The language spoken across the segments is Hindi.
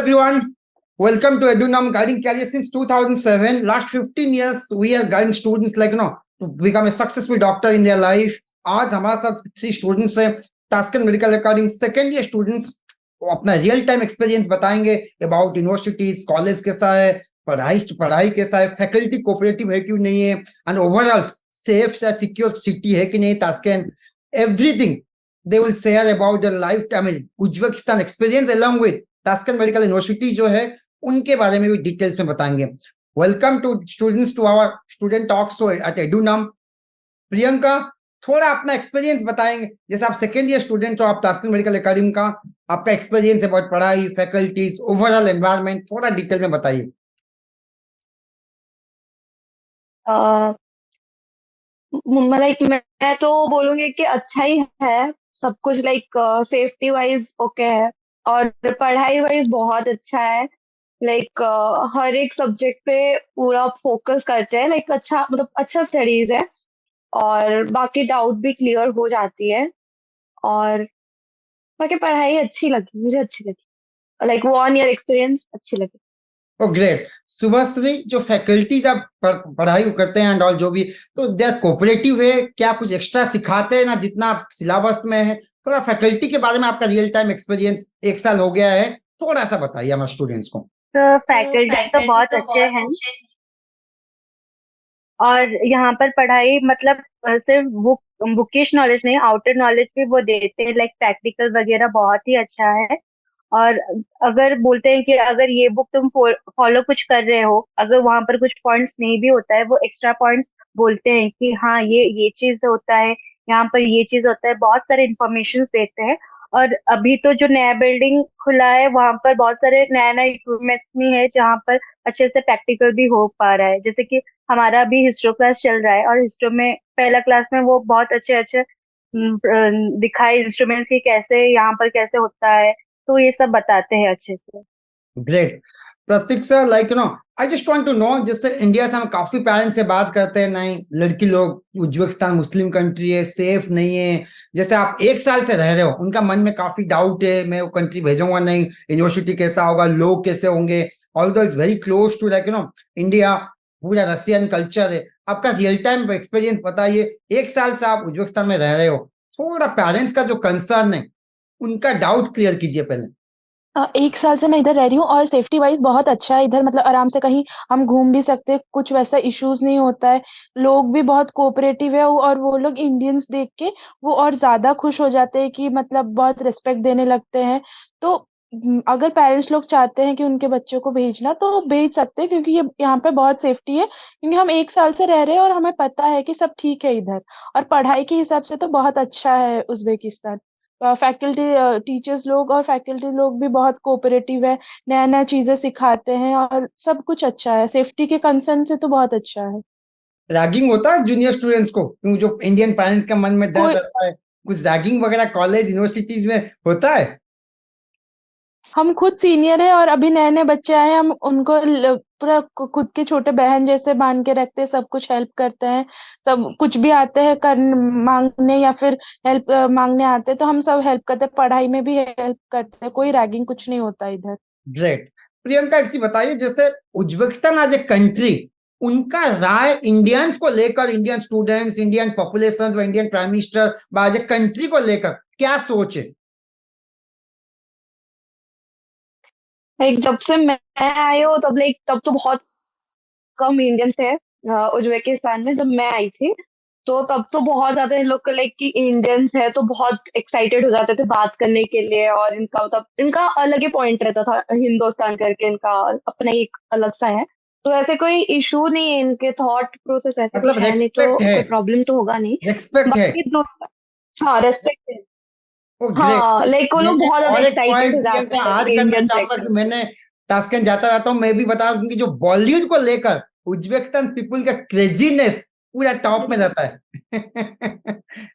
everyone. Welcome to EduNum Guiding Career since 2007. Last 15 years, we are guiding students to become a successful doctor in their life. आज हमारे साथ 3 स्टूडेंट्स हैं Tashkent medical academy second year students वो अपना रियल टाइम एक्सपीरियंस बताएंगे अबाउट यूनिवर्सिटीज कॉलेज कैसा है पढ़ाई कैसा है फैकल्टी कोऑपरेटिव है क्यों नहीं है एंड ओवरऑल सेफ या सिक्योर सिटी है कि नहीं Tashkent everything they will share about their life Uzbekistan experience along with Tashkent medical university जो है उनके बारे में भी डिटेल्स में बताएंगे. Welcome to students to our student talk show at Edunum. Priyanka थोड़ा अपना एक्सपीरियंस बताएंगे, जैसे आप सेकेंड ईयर स्टूडेंट हो, आप टास्कन मेडिकल एकेडमी का आपका एक्सपीरियंस अबाउट पढ़ाई फैकल्टीज ओवरऑल एनवायरनमेंट थोड़ा डिटेल में बताइए. मैं तो बोलूंगी कि अच्छा ही है सब कुछ. सेफ्टी वाइज ओके है और पढ़ाई वाइज बहुत अच्छा है. हर एक सब्जेक्ट पे पूरा फोकस करते हैं. अच्छा स्टडीज है और बाकी डाउट भी क्लियर हो जाती है और बाकी पढ़ाई अच्छी लगी, मुझे अच्छी लगी. 1 ईयर एक्सपीरियंस अच्छी लगी. ओ ग्रेट. सुभाश्री, जो फैकल्टीज आप पढ़ाई करते हैं एंड ऑल जो भी, तो दे आर कोऑपरेटिव है क्या? कुछ एक्स्ट्रा सिखाते हैं ना जितना सिलेबस में है? थोड़ा फैकल्टी के बारे में आपका रियल टाइम एक्सपीरियंस 1 साल हो गया है, थोड़ा सा बताइए हमारे स्टूडेंट्स को. तो फैकल्टी तो बहुत अच्छे हैं और यहाँ पर पढ़ाई सिर्फ बुकिश नॉलेज नहीं, आउटर नॉलेज भी वो देते हैं. प्रैक्टिकल वगैरह बहुत ही अच्छा है. और अगर बोलते हैं कि अगर ये बुक तुम फॉलो कुछ कर रहे हो, अगर वहां पर कुछ पॉइंट्स नहीं भी होता है, वो एक्स्ट्रा पॉइंट्स बोलते हैं कि हाँ ये चीज होता है, यहाँ पर ये चीज होता है. बहुत सारे इंफॉर्मेशन देते हैं. और अभी तो जो नया बिल्डिंग खुला है वहां पर बहुत सारे नया इक्विपमेंट्स भी है जहाँ पर अच्छे से प्रैक्टिकल भी हो पा रहा है. जैसे कि हमारा अभी हिस्ट्रो क्लास चल रहा है और हिस्ट्रो में पहला क्लास में वो बहुत अच्छे दिखाए इंस्ट्रूमेंट्स की कैसे यहाँ पर कैसे होता है, तो ये सब बताते हैं अच्छे से. Great. Prateek sir, I just want to know, जैसे इंडिया से हम काफी पेरेंट्स से बात करते हैं, नहीं लड़की लोग उज्बेकिस्तान मुस्लिम कंट्री है, सेफ नहीं है. जैसे आप 1 साल से रह रहे हो, उनका मन में काफी डाउट है, मैं वो कंट्री भेजूंगा नहीं, यूनिवर्सिटी कैसा होगा, लोग कैसे होंगे, although it's very close to India, पूरा रशियन कल्चर है. आपका रियल टाइम एक्सपीरियंस बताइए. 1 साल से आप उज्बेकिस्तान में रह रहे हो, थोड़ा पेरेंट्स का जो कंसर्न है उनका डाउट क्लियर कीजिए पहले. 1 साल से मैं इधर रह रही हूँ और सेफ्टी वाइज बहुत अच्छा है इधर. आराम से कहीं हम घूम भी सकते हैं, कुछ वैसा इश्यूज नहीं होता है. लोग भी बहुत कोऑपरेटिव है और वो लोग इंडियंस देख के वो और ज्यादा खुश हो जाते हैं कि बहुत रिस्पेक्ट देने लगते हैं. तो अगर पेरेंट्स लोग चाहते हैं कि उनके बच्चों को भेजना तो वो भेज सकते हैं, क्योंकि ये यहाँ पे बहुत सेफ्टी है, क्योंकि हम 1 साल से रह रहे हैं और हमें पता है कि सब ठीक है इधर. और पढ़ाई के हिसाब से तो बहुत अच्छा है उज्बेकिस्तान. फैकल्टी टीचर्स लोग और फैकल्टी लोग भी बहुत कोऑपरेटिव है, नया चीजें सिखाते हैं और सब कुछ अच्छा है. सेफ्टी के कंसर्न से तो बहुत अच्छा है. रैगिंग होता है जूनियर स्टूडेंट्स को? क्योंकि जो इंडियन पेरेंट्स के मन में डर रहता है, कुछ रैगिंग वगैरह कॉलेज यूनिवर्सिटीज में होता है? हम खुद सीनियर है और अभी नए बच्चे आए, हम उनको पूरा खुद के छोटे बहन जैसे मान के रखते हैं, सब कुछ हेल्प करते हैं. सब कुछ भी आते हैं मांगने या फिर हेल्प मांगने आते हैं तो हम सब हेल्प करते हैं, पढ़ाई में भी हेल्प करते हैं. कोई रैगिंग कुछ नहीं होता इधर. ग्रेट. प्रियंका एक चीज बताइए, जैसे उज्बेकिस्तान एज ए कंट्री, उनका राय इंडियंस को लेकर, Indian students, Indian population, Indian prime minister as a country को लेकर क्या सोच है? जब से मैं आई हूँ तब तो बहुत कम इंडियंस है उज्बेकिस्तान में. जब मैं आई थी तो तब तो बहुत ज्यादा इन लोग को कि इंडियंस है तो बहुत एक्साइटेड हो जाते थे बात करने के लिए. और इनका अलग ही पॉइंट रहता था, हिंदुस्तान करके इनका अपना ही एक अलग सा है. तो ऐसे कोई इशू नहीं है, इनके थॉट प्रोसेस ऐसे कुछ है नहीं, तो कोई प्रॉब्लम तो होगा नहीं. रेस्पेक्ट है. हाँ रेस्पेक्ट है. हाँ वो लोग बहुत ज्यादा एक्साइटेड हो जाते हैं. मैंने ताशकंद जाता रहता हूँ, मैं भी बताऊं, क्योंकि जो बॉलीवुड को लेकर उज्बेकिस्तान पीपल का क्रेजीनेस पूरा टॉप में रहता है.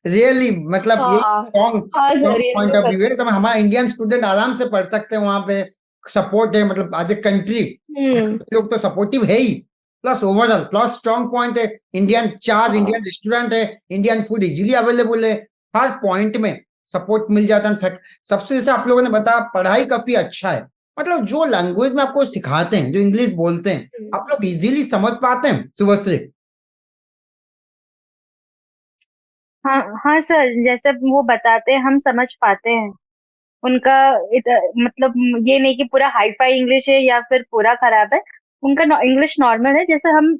रियली ये स्ट्रॉन्ग पॉइंट ऑफ व्यू है. तो हमारा इंडियन स्टूडेंट आराम से पढ़ सकते हैं, वहां पे सपोर्ट है, एज ए कंट्री लोग तो सपोर्टिव है ही. Plus overall plus strong point है, इंडियन रेस्टोरेंट है, इंडियन फूड इजीली अवेलेबल है, हर पॉइंट में सपोर्ट मिल जाता है. सबसे जैसे आप लोगों ने बताया, पढ़ाई काफी अच्छा है, मतलब जो लैंग्वेज में आपको सिखाते हैं, जो इंग्लिश बोलते हैं, आप लोग इजीली समझ पाते हैं सुबह से? हाँ हाँ सर, जैसे वो बताते हैं हम समझ पाते हैं उनका। मतलब ये नहीं कि पूरा हाई फाई इंग्लिश है या फिर पूरा खराब है। उनका इंग्लिश नॉर्मल है, जैसे हम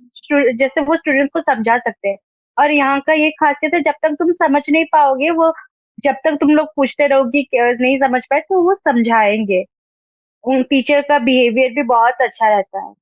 जैसे वो स्टूडेंट को समझा सकते हैं। और यहाँ का ये खासियत है, जब तक तुम समझ नहीं पाओगे वो, जब तक तुम लोग पूछते रहोगे कि नहीं समझ पाए तो वो समझाएंगे। उन टीचर का बिहेवियर भी बहुत अच्छा रहता है।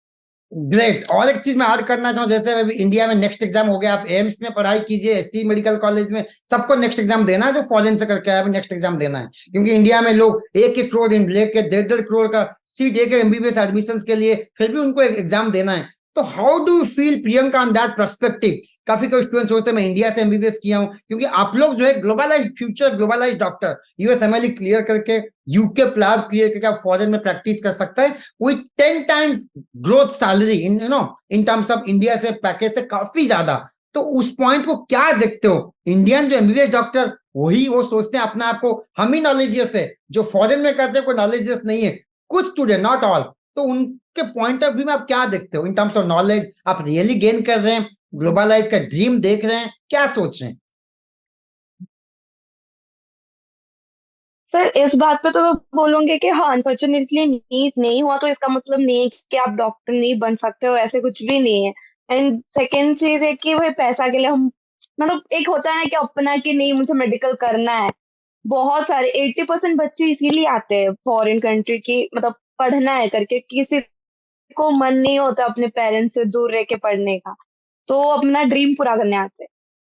ग्रेट। और एक चीज मैं ऐड करना चाहूँ, जैसे अभी इंडिया में नेक्स्ट एग्जाम हो गया, आप एम्स में पढ़ाई कीजिए, एससी मेडिकल कॉलेज में सबको नेक्स्ट एग्जाम देना है, जो फॉरेन से करके आया है नेक्स्ट एग्जाम देना है, क्योंकि इंडिया में लोग 1-1 करोड़ लेके 1.5-1.5 करोड़ का सीट एक एमबीबीएस एडमिशन के लिए, फिर भी उनको एक एग्जाम देना है। तो how do you feel Priyanka on that perspective? काफी कोई स्टूडेंट सोचते हैं मैं इंडिया से एमबीबीएस किया हूँ, क्योंकि आप लोग जो है globalize future, globalize doctor, USMLE clear करके, यूके प्लाब क्लियर करके आप फॉरेन में प्रैक्टिस कर सकते हैं with 10 times growth salary in in terms of India से पैकेज से काफी ज्यादा। तो उस पॉइंट को क्या देखते हो? इंडियन जो एमबीबीएस डॉक्टर वही वो सोचते हैं अपने आप को हम ही नॉलेजियस है, जो फॉरेन में करते हैं कोई नॉलेजियस नहीं है, कुछ स्टूडेंट, नॉट ऑल। तो उनके पॉइंट ऑफ व्यू में आप क्या देखते हो इन टर्म्स ऑफ नॉलेज? आप रियली गेन कर रहे हैं, ग्लोबलाइज का ड्रीम देख रहे हैं, क्या सोच रहे हैं? सर इस बात पे तो मैं बोलूंगी कि हाँ, अनफॉर्चुनेटली नीट नहीं हुआ तो इसका मतलब नहीं है कि आप डॉक्टर नहीं बन सकते हो, ऐसे कुछ भी नहीं है। एंड सेकेंड चीज है कि भाई पैसा के लिए हम, मतलब एक होता है ना कि अपना कि नहीं मुझे मेडिकल करना है। बहुत सारे 80% बच्चे इसीलिए आते हैं फॉरेन कंट्री की, मतलब पढ़ना है करके, किसी को मन नहीं होता अपने पेरेंट्स से दूर रह के पढ़ने का, तो अपना ड्रीम पूरा करने आते हैं।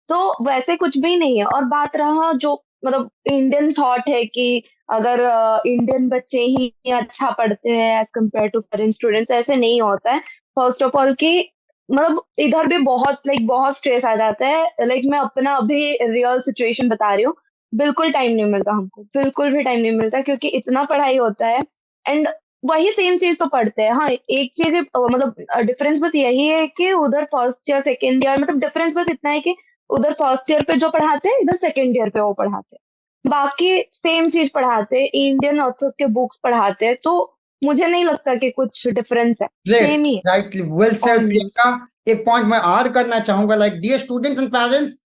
तो वैसे कुछ भी नहीं है। और बात रहा जो मतलब इंडियन थॉट है कि अगर इंडियन बच्चे ही अच्छा पढ़ते हैं as compare to foreign students, ऐसे नहीं होता है। फर्स्ट ऑफ ऑल कि मतलब इधर भी बहुत स्ट्रेस आ जाता है। मैं अपना अभी रियल सिचुएशन बता रही हूँ। बिल्कुल टाइम नहीं मिलता हमको, बिल्कुल भी टाइम नहीं मिलता, क्योंकि इतना पढ़ाई होता है। एंड वही सेम चीज तो पढ़ते हैं। हाँ, एक चीज मतलब डिफरेंस बस यही है कि उधर फर्स्ट ईयर सेकेंड ईयर, मतलब डिफरेंस बस इतना है कि उधर फर्स्ट ईयर पे जो पढ़ाते हैं, इधर सेकेंड ईयर पे वो पढ़ाते हैं। बाकी सेम चीज पढ़ाते हैं, इंडियन ऑथर्स के बुक्स पढ़ाते हैं। तो मुझे नहीं लगता कि कुछ डिफरेंस है, सेम ही है rightly well said almost. Priyanka. एक पॉइंट मैं ऐड करना चाहूंगा, like dear students and parents,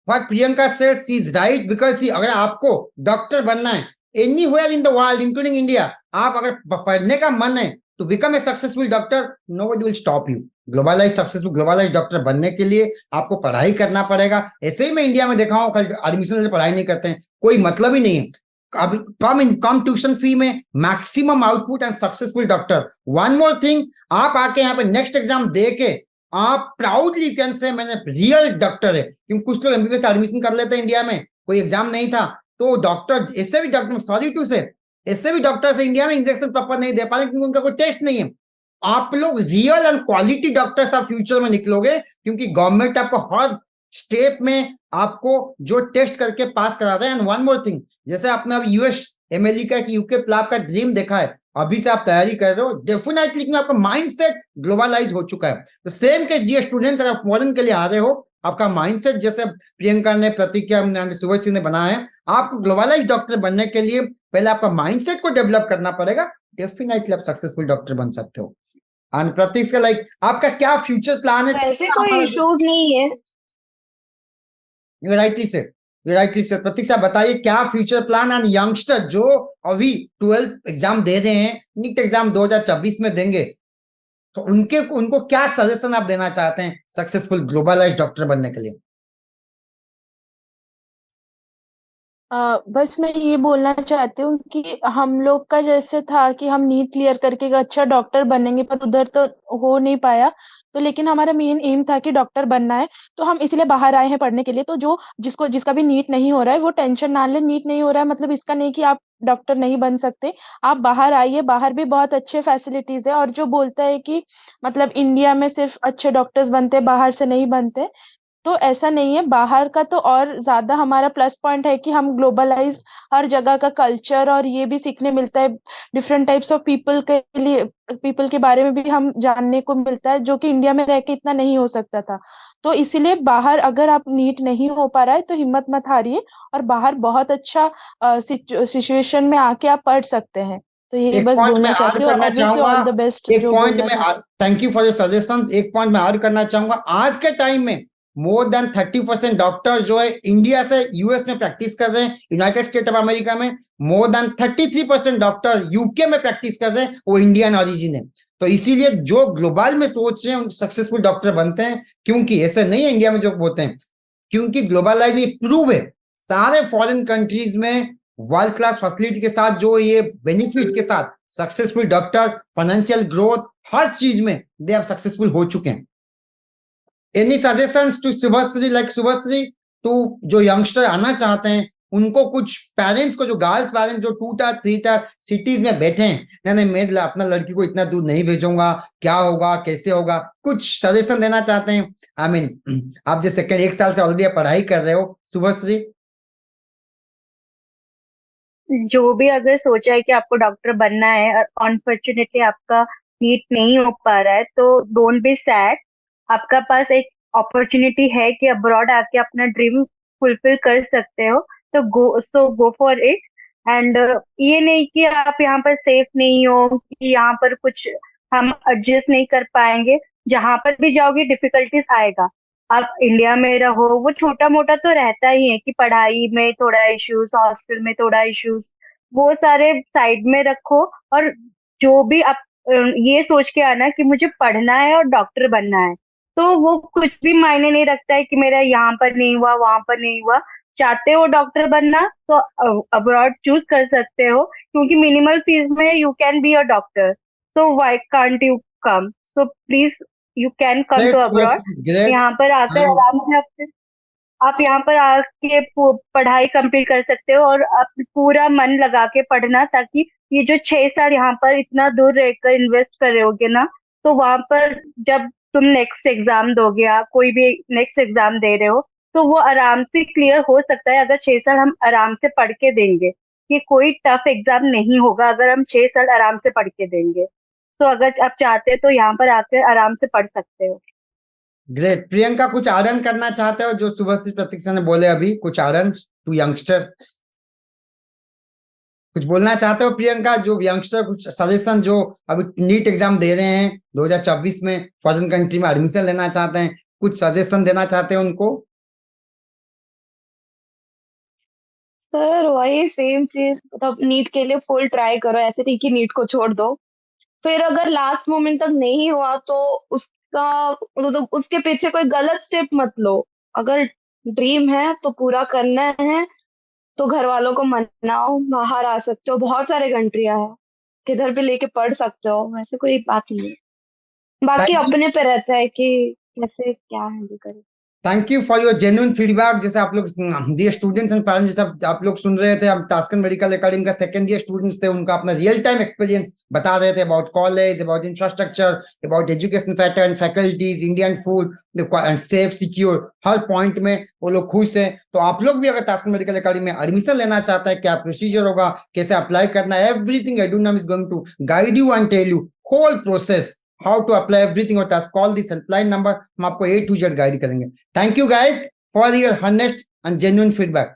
what Priyanka said she is right, because अगर आपको डॉक्टर बनना है anywhere in the world including India, आप अगर पढ़ने का मन है to become a successful doctor, nobody will stop you. Globalize successful globalize doctor बनने के लिए आपको पढ़ाई करना पड़ेगा। ऐसे ही मैं इंडिया में देखा हूँ, कल एडमिशन पढ़ाई नहीं करते हैं, कोई मतलब ही नहीं है। अभी कम ट्यूशन फी में maximum output and successful doctor. One more thing, आप आके यहाँ पे नेक्स्ट एग्जाम दे के आप प्राउडली कैन से मैंने रियल डॉक्टर है, क्योंकि कुछ लोग एमबीबीएस एडमिशन कर लेते हैं इंडिया में, कोई एग्जाम नहीं था तो डॉक्टर, ऐसे भी डॉक्टर, सॉरी टू से, ऐसे भी डॉक्टर से इंडिया में इंजेक्शन प्रॉपर नहीं दे पा रहे क्योंकि उनका कोई टेस्ट नहीं है। आप लोग रियल एंड क्वालिटी डॉक्टर्स आप फ्यूचर में निकलोगे, क्योंकि गवर्नमेंट आपको हर स्टेप में आपको जो टेस्ट करके पास करा रहे हैं। एंड वन मोर थिंग, जैसे आपने अभी यूएस एमएलई का, यूके प्लाब का ड्रीम देखा है, अभी से आप तैयारी कर रहे हो, डेफिनेटली आपका माइंडसेट ग्लोबलाइज हो चुका है। तो सेम के डियर स्टूडेंट्स, अगर फॉरेन के लिए आ रहे हो, आपका माइंडसेट जैसे प्रियंका ने, प्रतिज्ञा सुभाष ने बनाया है, आपको ग्लोबलाइज डॉक्टर बनने के लिए पहले आपका माइंडसेट को डेवलप करना पड़ेगा। डेफिनेटली आप सक्सेसफुल डॉक्टर बन सकते हो। एंड प्रतीक का लाइक आपका क्या फ्यूचर प्लान है? वैसे कोई इश्यूज नहीं है। राइटली से, राइटली से प्रतीक साहब बताइए क्या फ्यूचर प्लान एंड यंगस्टर जो अभी 12th एग्जाम दे रहे हैं, नीट एग्जाम 2024 में देंगे, तो उनको क्या सजेशन आप देना चाहते हैं सक्सेसफुल ग्लोबलाइज डॉक्टर बनने के लिए? बस मैं ये बोलना चाहती हूँ कि हम लोग का जैसे था कि हम नीट क्लियर करके एक अच्छा डॉक्टर बनेंगे, पर उधर तो हो नहीं पाया। तो लेकिन हमारा मेन एम था कि डॉक्टर बनना है, तो हम इसलिए बाहर आए हैं पढ़ने के लिए। तो जो जिसका भी नीट नहीं हो रहा है वो टेंशन ना ले। नीट नहीं हो रहा है मतलब इसका नहीं कि आप डॉक्टर नहीं बन सकते। आप बाहर आइए, बाहर भी बहुत अच्छे फैसिलिटीज है। और जो बोलता है कि मतलब इंडिया में सिर्फ अच्छे डॉक्टर्स बनते हैं, बाहर से नहीं बनते, तो ऐसा नहीं है। बाहर का तो और ज्यादा हमारा प्लस पॉइंट है कि हम ग्लोबलाइज, हर जगह का कल्चर और ये भी सीखने मिलता है। डिफरेंट टाइप्स ऑफ पीपल के बारे में भी हम जानने को मिलता है, जो कि इंडिया में रह के इतना नहीं हो सकता था। तो इसीलिए बाहर अगर आप नीट नहीं हो पा रहा है तो हिम्मत मत हारिए, और बाहर बहुत अच्छा सिचुएशन में आके आप पढ़ सकते हैं। तो ये एक बस पॉइंट बोलना मैं चाहती ऐड हूँ और करना ऑब्वियसली चाहूंगा, ऑल द बेस्ट एक जो पॉइंट बोलना में, चाहती thank you for your suggestions. एक पॉइंट मैं ऐड करना चाहूंगा, आज के टाइम में मोर देन 30% डॉक्टर जो है इंडिया से यूएस में प्रैक्टिस कर रहे हैं, यूनाइटेड स्टेट ऑफ अमेरिका में। मोर देन 33% डॉक्टर यूके में प्रैक्टिस कर रहे हैं, वो इंडियन ऑरिजिन है। तो इसीलिए जो ग्लोबल में सोच रहे हैं सक्सेसफुल डॉक्टर बनते हैं, क्योंकि ऐसे नहीं है इंडिया में जो बोलते हैं, क्योंकि ग्लोबलाइजेशन प्रूव है। सारे फॉरेन कंट्रीज में वर्ल्ड क्लास फैसिलिटी के साथ, जो ये बेनिफिट के साथ सक्सेसफुल डॉक्टर, फाइनेंशियल ग्रोथ, हर चीज में दे आर सक्सेसफुल हो चुके हैं। Any suggestions to Shubhashree, like Shubhashree, to जो यंगस्टर आना चाहते हैं उनको, कुछ पेरेंट्स को, जो गर्ल्स पेरेंट्स जो 2 टायर 3 टायर सिटीज में बैठे हैं, नहीं मैं अपना लड़की को इतना दूर नहीं भेजूंगा, क्या होगा कैसे होगा, कुछ सजेशन देना चाहते हैं? आई मीन आप जो सेकंड 1 साल से ऑलरेडी पढ़ाई कर रहे हो, शुभश्री। जो भी अगर सोचा है कि आपको डॉक्टर बनना है और अनफॉर्चुनेटली आपका नीट नहीं हो पा रहा है, तो डोंट बी सैड। आपका पास एक अपॉर्चुनिटी है कि अब्रॉड आके अपना ड्रीम फुलफिल कर सकते हो, तो गो फॉर इट। एंड ये नहीं कि आप यहाँ पर सेफ नहीं हो, कि यहाँ पर कुछ हम एडजस्ट नहीं कर पाएंगे। जहां पर भी जाओगे डिफिकल्टीज आएगा। आप इंडिया में रहो, वो छोटा मोटा तो रहता ही है कि पढ़ाई में थोड़ा इश्यूज, हॉस्टल में थोड़ा इश्यूज, वो सारे साइड में रखो। और जो भी आप ये सोच के आना कि मुझे पढ़ना है और डॉक्टर बनना है, तो वो कुछ भी मायने नहीं रखता है कि मेरा यहाँ पर नहीं हुआ, वहां पर नहीं हुआ। चाहते हो डॉक्टर बनना तो अब्रॉड चूज कर सकते हो, क्योंकि मिनिमल फीस में you can be a doctor. So why can't you come? So please you can come to great abroad. Great. यहाँ पर आकर आराम से आप यहाँ पर आके पढ़ाई कंप्लीट कर सकते हो, और आप पूरा मन लगा के पढ़ना, ताकि ये जो 6 साल यहाँ पर इतना दूर रहकर इन्वेस्ट कर रहे होगे ना, तो वहां पर जब तुम नेक्स्ट एग्जाम दोगे या कोई भी नेक्स्ट एग्जाम दे रहे हो, तो वो आराम से क्लियर हो सकता है अगर 6 साल हम आराम से पढ़ के देंगे। कि कोई टफ एग्जाम नहीं होगा अगर हम 6 साल आराम से पढ़ के देंगे। तो अगर आप चाहते हैं तो यहाँ पर आकर आराम से पढ़ सकते हो। ग्रेट। प्रियंका, कुछ आरन करना चाहते हो जो शुभश्री प्रतीक्षा ने बोले अभी? कुछ आरन टू यंगस्टर, कुछ बोलना चाहते हो प्रियंका? जो यंगस्टर, कुछ सजेशन जो अभी नीट एग्जाम दे रहे हैं 2024 में, फॉरेन कंट्री में एडमिशन लेना चाहते हैं, कुछ सजेशन देना चाहते हैं उनको? सर वही सेम चीज, मतलब नीट के लिए फुल ट्राई करो, ऐसे नहीं कि नीट को छोड़ दो। फिर अगर लास्ट मोमेंट तक नहीं हुआ तो उसका मतलब उसके पीछे कोई गलत स्टेप मत लो। अगर ड्रीम है तो पूरा करना है, तो घर वालों को मनाओ, बाहर आ सकते हो, बहुत सारे कंट्रियां हैं, किधर भी लेके पढ़ सकते हो, वैसे कोई बात नहीं है। बाकी थैंक अपने पे रहता है कि कैसे क्या हैंडल करें। Thank you for your genuine feedback. जैसे आप लोग डियर स्टूडेंट्स एंड पेरेंट्स, जैसे आप लोग सुन रहे थे, हम तास्कन मेडिकल एकेडमी का सेकंड ईयर स्टूडेंट्स थे, उनका अपना रियल टाइम एक्सपीरियंस बता रहे थे about college, about infrastructure, about education pattern, faculties, Indian food and safe secure, her point में वो लोग खुश है। तो आप लोग भी अगर तास्कन मेडिकल एकेडमी में एडमिशन लेना चाहते हैं, क्या प्रोसीजर होगा, कैसे अप्लाई करना है, everything Edunum is going to guide you and tell you whole process, how to apply everything or task. Call this helpline number, हम आपको A to Z गाइड करेंगे। Thank you guys for your honest and genuine feedback.